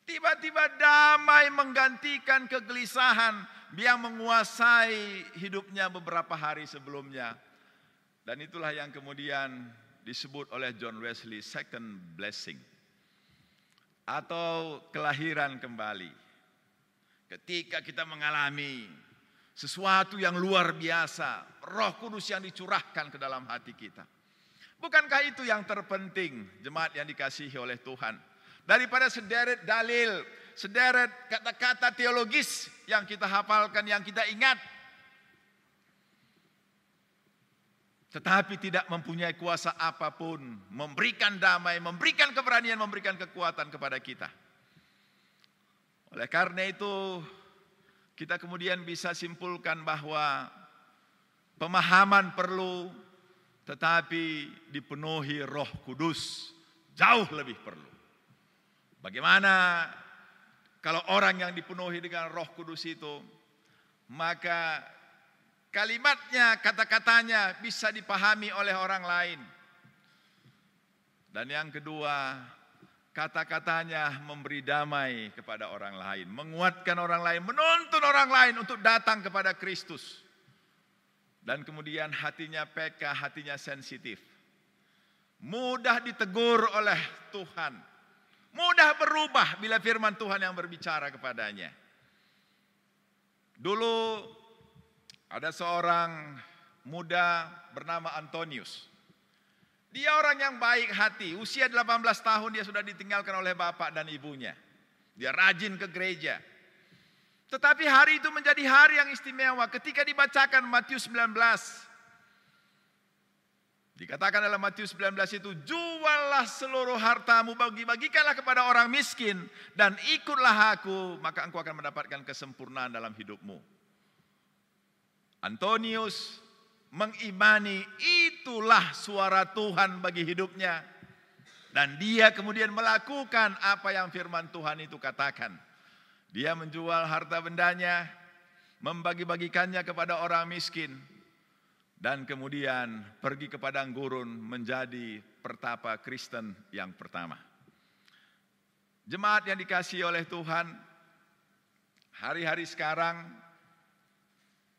Tiba-tiba damai menggantikan kegelisahan yang menguasai hidupnya beberapa hari sebelumnya. Dan itulah yang kemudian disebut oleh John Wesley second blessing atau kelahiran kembali. Ketika kita mengalami sesuatu yang luar biasa, Roh Kudus yang dicurahkan ke dalam hati kita. Bukankah itu yang terpenting, jemaat yang dikasihi oleh Tuhan? Daripada sederet dalil, sederet kata-kata teologis yang kita hafalkan, yang kita ingat, tetapi tidak mempunyai kuasa apapun, memberikan damai, memberikan keberanian, memberikan kekuatan kepada kita. Oleh karena itu, kita kemudian bisa simpulkan bahwa pemahaman perlu, tetapi dipenuhi Roh Kudus jauh lebih perlu. Bagaimana kalau orang yang dipenuhi dengan Roh Kudus itu, maka kalimatnya, kata-katanya bisa dipahami oleh orang lain. Dan yang kedua, kata-katanya memberi damai kepada orang lain, menguatkan orang lain, menuntun orang lain untuk datang kepada Kristus. Dan kemudian hatinya peka, hatinya sensitif. Mudah ditegur oleh Tuhan. Mudah berubah bila firman Tuhan yang berbicara kepadanya. Dulu ada seorang muda bernama Antonius. Dia orang yang baik hati. Usia 18 tahun dia sudah ditinggalkan oleh bapak dan ibunya. Dia rajin ke gereja. Tetapi hari itu menjadi hari yang istimewa ketika dibacakan Matius 19. Dikatakan dalam Matius 19 itu, juallah seluruh hartamu, bagi-bagikanlah kepada orang miskin, dan ikutlah aku, maka engkau akan mendapatkan kesempurnaan dalam hidupmu. Antonius mengimani itulah suara Tuhan bagi hidupnya. Dan dia kemudian melakukan apa yang firman Tuhan itu katakan. Dia menjual harta bendanya, membagi-bagikannya kepada orang miskin. Dan kemudian pergi ke padang gurun menjadi pertapa Kristen yang pertama. Jemaat yang dikasihi oleh Tuhan, hari-hari sekarang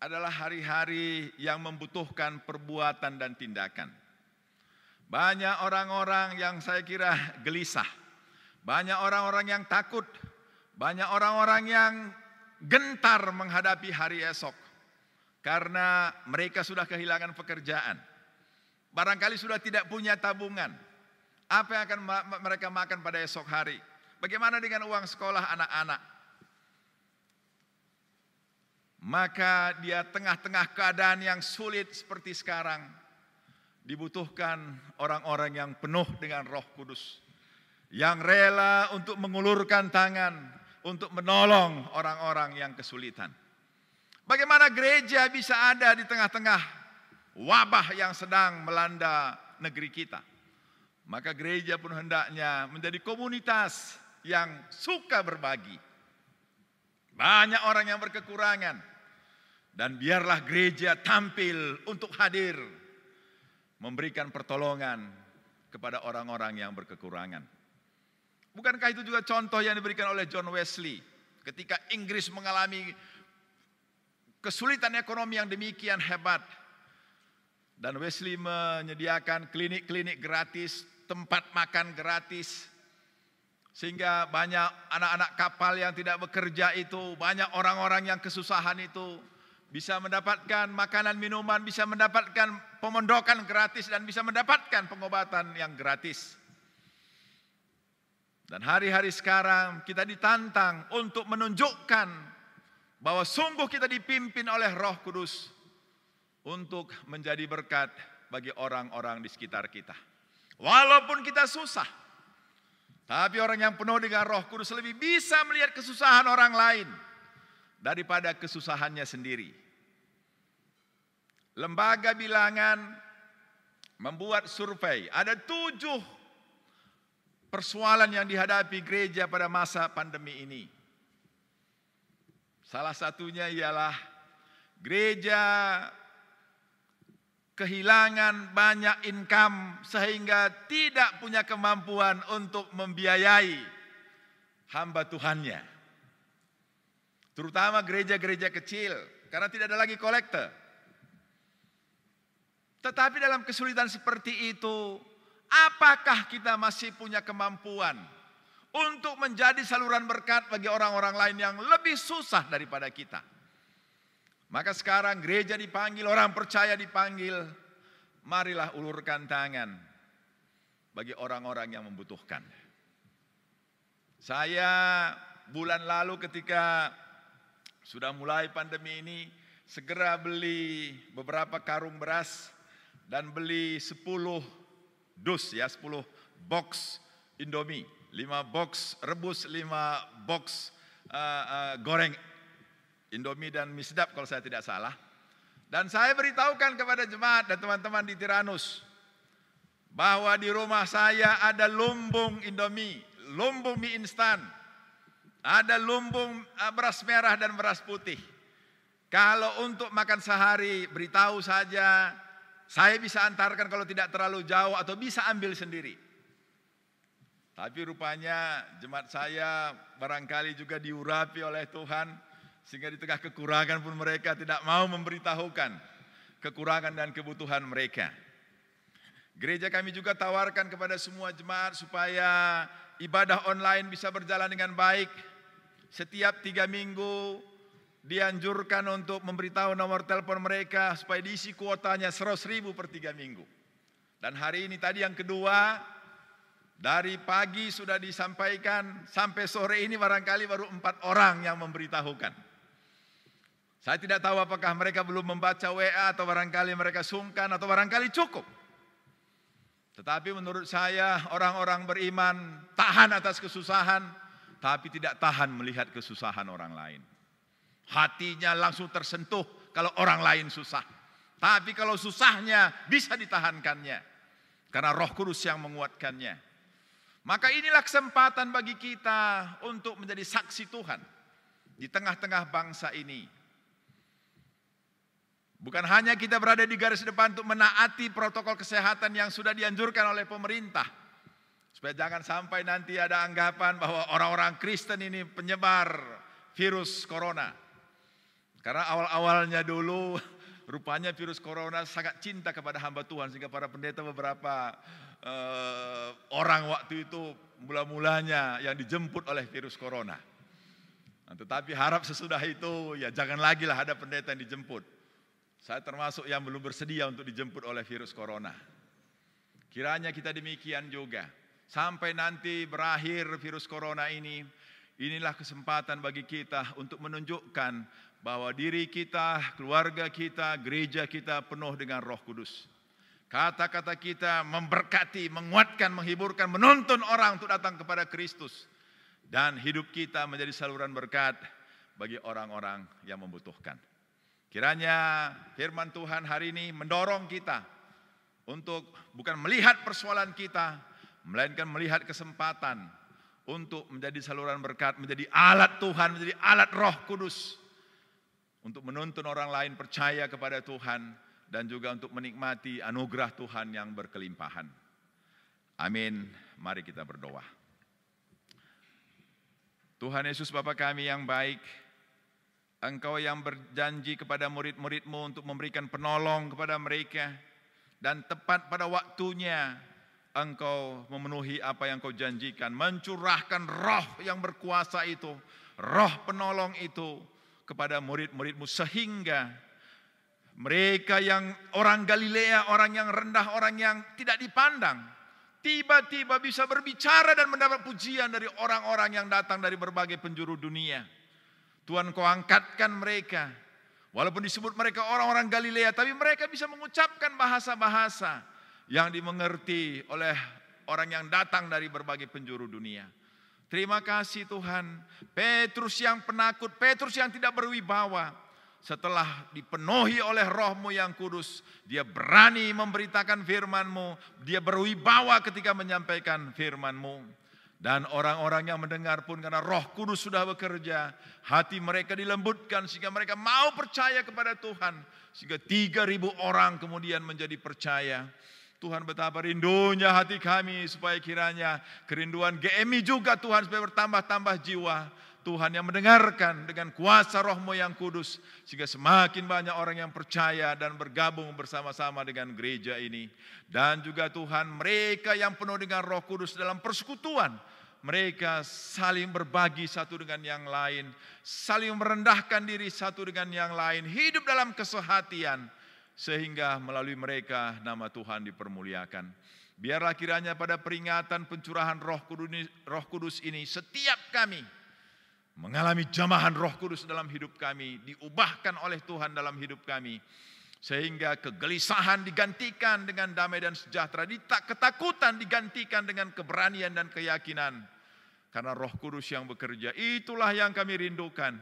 adalah hari-hari yang membutuhkan perbuatan dan tindakan. Banyak orang-orang yang saya kira gelisah. Banyak orang-orang yang takut. Banyak orang-orang yang gentar menghadapi hari esok. Karena mereka sudah kehilangan pekerjaan. Barangkali sudah tidak punya tabungan. Apa yang akan mereka makan pada esok hari? Bagaimana dengan uang sekolah anak-anak? Maka dia tengah-tengah keadaan yang sulit seperti sekarang, dibutuhkan orang-orang yang penuh dengan Roh Kudus, yang rela untuk mengulurkan tangan untuk menolong orang-orang yang kesulitan. Bagaimana gereja bisa ada di tengah-tengah wabah yang sedang melanda negeri kita? Maka gereja pun hendaknya menjadi komunitas yang suka berbagi. Banyak orang yang berkekurangan, dan biarlah gereja tampil untuk hadir, memberikan pertolongan kepada orang-orang yang berkekurangan. Bukankah itu juga contoh yang diberikan oleh John Wesley ketika Inggris mengalami kesulitan ekonomi yang demikian hebat, dan Wesley menyediakan klinik-klinik gratis, tempat makan gratis, sehingga banyak anak-anak kapal yang tidak bekerja itu, banyak orang-orang yang kesusahan itu bisa mendapatkan makanan, minuman, bisa mendapatkan pemondokan gratis, dan bisa mendapatkan pengobatan yang gratis. Dan hari-hari sekarang kita ditantang untuk menunjukkan bahwa sungguh kita dipimpin oleh Roh Kudus untuk menjadi berkat bagi orang-orang di sekitar kita. Walaupun kita susah, tapi orang yang penuh dengan Roh Kudus lebih bisa melihat kesusahan orang lain daripada kesusahannya sendiri. Lembaga bilangan membuat survei. Ada 7 persoalan yang dihadapi gereja pada masa pandemi ini. Salah satunya ialah gereja kehilangan banyak income sehingga tidak punya kemampuan untuk membiayai hamba Tuhannya. Terutama gereja-gereja kecil, karena tidak ada lagi kolektor. Tetapi dalam kesulitan seperti itu, apakah kita masih punya kemampuan untuk menjadi saluran berkat bagi orang-orang lain yang lebih susah daripada kita? Maka sekarang gereja dipanggil, orang percaya dipanggil, marilah ulurkan tangan bagi orang-orang yang membutuhkan. Saya bulan lalu ketika sudah mulai pandemi ini, segera beli beberapa karung beras dan beli 10 box Indomie, 5 box rebus, 5 box goreng Indomie dan mie sedap kalau saya tidak salah. Dan saya beritahukan kepada jemaat dan teman-teman di Tiranus bahwa di rumah saya ada lumbung Indomie, lumbung mie instan, ada lumbung beras merah dan beras putih. Kalau untuk makan sehari, beritahu saja, saya bisa antarkan kalau tidak terlalu jauh atau bisa ambil sendiri. Tapi rupanya jemaat saya barangkali juga diurapi oleh Tuhan, sehingga di tengah kekurangan pun mereka tidak mau memberitahukan kekurangan dan kebutuhan mereka. Gereja kami juga tawarkan kepada semua jemaat supaya ibadah online bisa berjalan dengan baik. Setiap 3 minggu dianjurkan untuk memberitahu nomor telepon mereka supaya diisi kuotanya 100.000 per 3 minggu. Dan hari ini tadi yang kedua, dari pagi sudah disampaikan sampai sore ini barangkali baru 4 orang yang memberitahukan. Saya tidak tahu apakah mereka belum membaca WA atau barangkali mereka sungkan atau barangkali cukup. Tetapi menurut saya orang-orang beriman tahan atas kesusahan, tapi tidak tahan melihat kesusahan orang lain. Hatinya langsung tersentuh kalau orang lain susah. Tapi kalau susahnya bisa ditahankannya, karena Roh Kudus yang menguatkannya. Maka inilah kesempatan bagi kita untuk menjadi saksi Tuhan di tengah-tengah bangsa ini. Bukan hanya kita berada di garis depan untuk menaati protokol kesehatan yang sudah dianjurkan oleh pemerintah. Supaya jangan sampai nanti ada anggapan bahwa orang-orang Kristen ini penyebar virus corona. Karena awal-awalnya dulu rupanya virus corona sangat cinta kepada hamba Tuhan. Sehingga para pendeta beberapa orang waktu itu mula-mulanya yang dijemput oleh virus corona. Nah, tetapi harap sesudah itu ya jangan lagi lah ada pendeta yang dijemput. Saya termasuk yang belum bersedia untuk dijemput oleh virus corona. Kiranya kita demikian juga. Sampai nanti berakhir virus corona ini, inilah kesempatan bagi kita untuk menunjukkan bahwa diri kita, keluarga kita, gereja kita penuh dengan Roh Kudus. Kata-kata kita memberkati, menguatkan, menghiburkan, menuntun orang untuk datang kepada Kristus. Dan hidup kita menjadi saluran berkat bagi orang-orang yang membutuhkan. Kiranya firman Tuhan hari ini mendorong kita untuk bukan melihat persoalan kita, melainkan melihat kesempatan untuk menjadi saluran berkat, menjadi alat Tuhan, menjadi alat Roh Kudus untuk menuntun orang lain percaya kepada Tuhan dan juga untuk menikmati anugerah Tuhan yang berkelimpahan. Amin. Mari kita berdoa. Tuhan Yesus Bapa kami yang baik, Engkau yang berjanji kepada murid-murid-Mu untuk memberikan penolong kepada mereka, dan tepat pada waktunya Engkau memenuhi apa yang Kau janjikan, mencurahkan roh yang berkuasa itu, roh penolong itu kepada murid-murid-Mu, sehingga mereka yang orang Galilea, orang yang rendah, orang yang tidak dipandang, tiba-tiba bisa berbicara dan mendapat pujian dari orang-orang yang datang dari berbagai penjuru dunia. Tuhan, Kau angkatkan mereka. Walaupun disebut mereka orang-orang Galilea, tapi mereka bisa mengucapkan bahasa-bahasa yang dimengerti oleh orang yang datang dari berbagai penjuru dunia. Terima kasih Tuhan. Petrus yang penakut, Petrus yang tidak berwibawa, setelah dipenuhi oleh Roh-Mu yang kudus, dia berani memberitakan firman-Mu, dia berwibawa ketika menyampaikan firman-Mu. Dan orang-orang yang mendengar pun karena Roh Kudus sudah bekerja, hati mereka dilembutkan sehingga mereka mau percaya kepada Tuhan. Sehingga 3.000 orang kemudian menjadi percaya. Tuhan, betapa rindunya hati kami supaya kiranya kerinduan GMI juga Tuhan supaya bertambah-tambah jiwa. Tuhan yang mendengarkan dengan kuasa Roh-Mu yang kudus, sehingga semakin banyak orang yang percaya dan bergabung bersama-sama dengan gereja ini. Dan juga Tuhan, mereka yang penuh dengan Roh Kudus dalam persekutuan, mereka saling berbagi satu dengan yang lain, saling merendahkan diri satu dengan yang lain, hidup dalam kesehatian, sehingga melalui mereka nama Tuhan dipermuliakan. Biarlah kiranya pada peringatan pencurahan Roh Kudus ini, setiap kami mengalami jamahan Roh Kudus dalam hidup kami, diubahkan oleh Tuhan dalam hidup kami, sehingga kegelisahan digantikan dengan damai dan sejahtera, ketakutan digantikan dengan keberanian dan keyakinan, karena Roh Kudus yang bekerja. Itulah yang kami rindukan.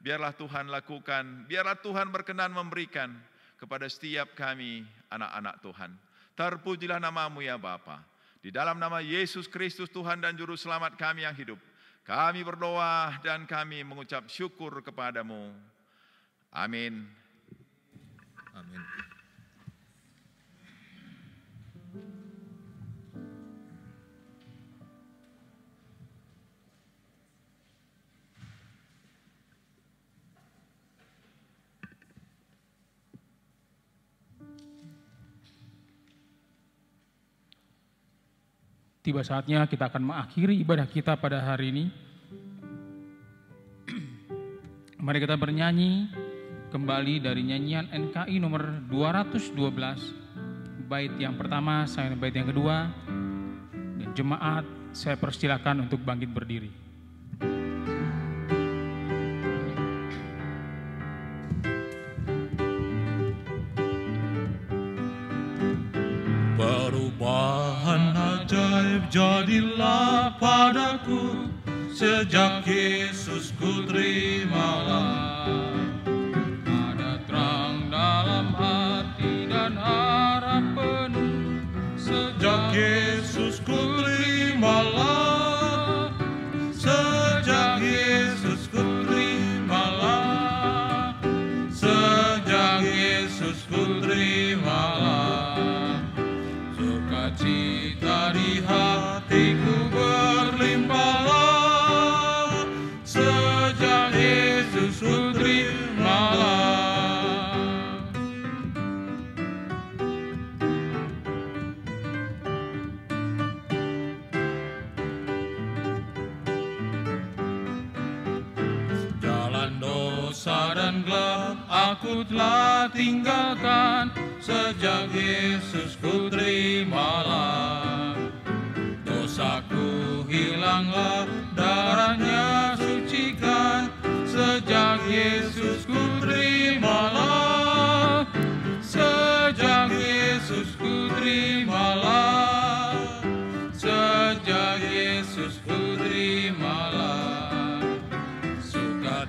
Biarlah Tuhan lakukan, biarlah Tuhan berkenan memberikan kepada setiap kami anak-anak Tuhan. Terpujilah nama-Mu ya Bapa. Di dalam nama Yesus Kristus Tuhan dan Juru Selamat kami yang hidup, kami berdoa dan kami mengucap syukur kepada-Mu. Amin. Amin. Tiba saatnya kita akan mengakhiri ibadah kita pada hari ini. Mari kita bernyanyi kembali dari nyanyian NKI nomor 212, bait yang pertama sampai bait yang kedua. Dan jemaat saya persilakan untuk bangkit berdiri. Perubahan ajaib jadilah padaku, sejak Yesus ku terimalah. Ada terang dalam hati dan harap penuh, Sejak Yesus ku terimalah. Sejak Yesus ku terimalah. Sejak Yesus ku terimalah. Sukacita di hatiku berlimpahlah. Sejak Yesus ku terimalah. Jalan dosa dan gelap aku telah tinggalkan. Sejak Yesus ku terimalah. Dosaku hilanglah, darahnya sucikan. Sejak Yesus ku terimalah. Sejak Yesus ku terimalah.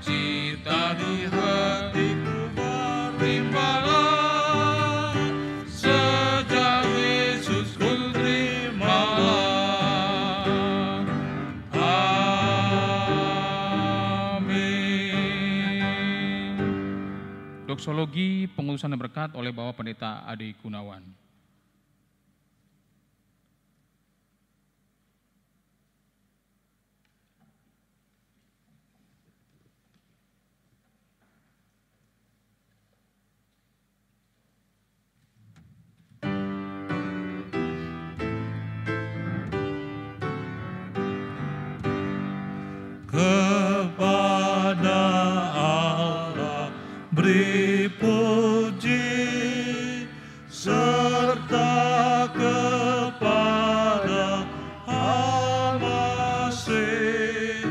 sukacita di hatiku berlimpahlah, sejak Yesus ku terimalah. Amin. Doksologi pengutusan dan berkat oleh Bapak Pendeta Ade Gunawan. Kepada Allah beri puji, serta kepada Al-Masih,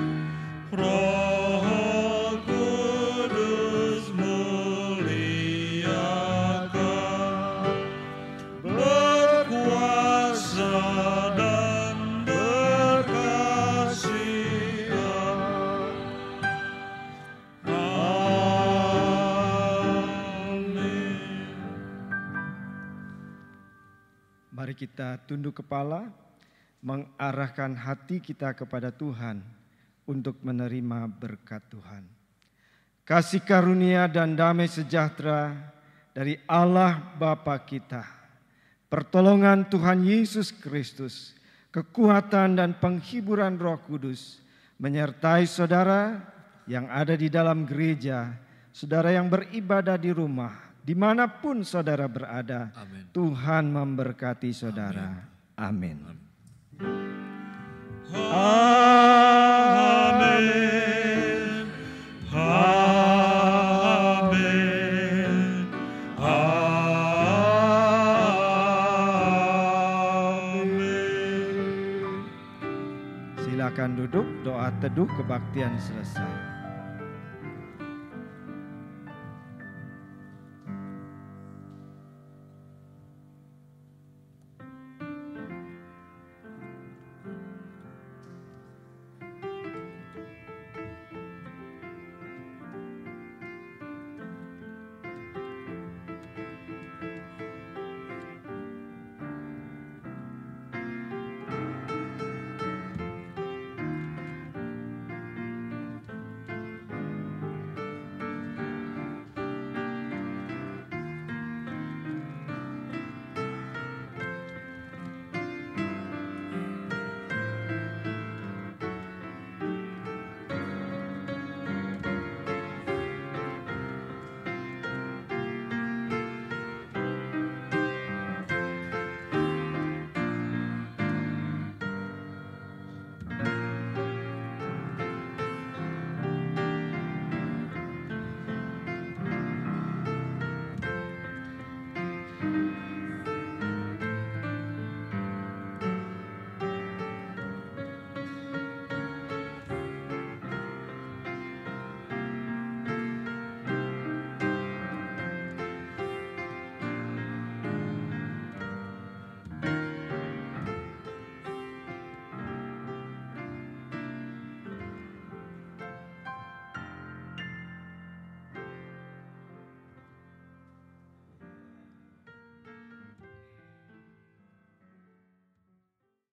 Roh Kudus muliakan, berkuasa dan berkasihan. Mari kita tunduk kepala, mengarahkan hati kita kepada Tuhan untuk menerima berkat Tuhan. Kasih karunia dan damai sejahtera dari Allah Bapa kita, pertolongan Tuhan Yesus Kristus, kekuatan dan penghiburan Roh Kudus menyertai saudara yang ada di dalam gereja, saudara yang beribadah di rumah, dimanapun saudara berada. Amin. Tuhan memberkati saudara. Amin. Amin. Amin. Amin. Silakan duduk, doa teduh kebaktian selesai.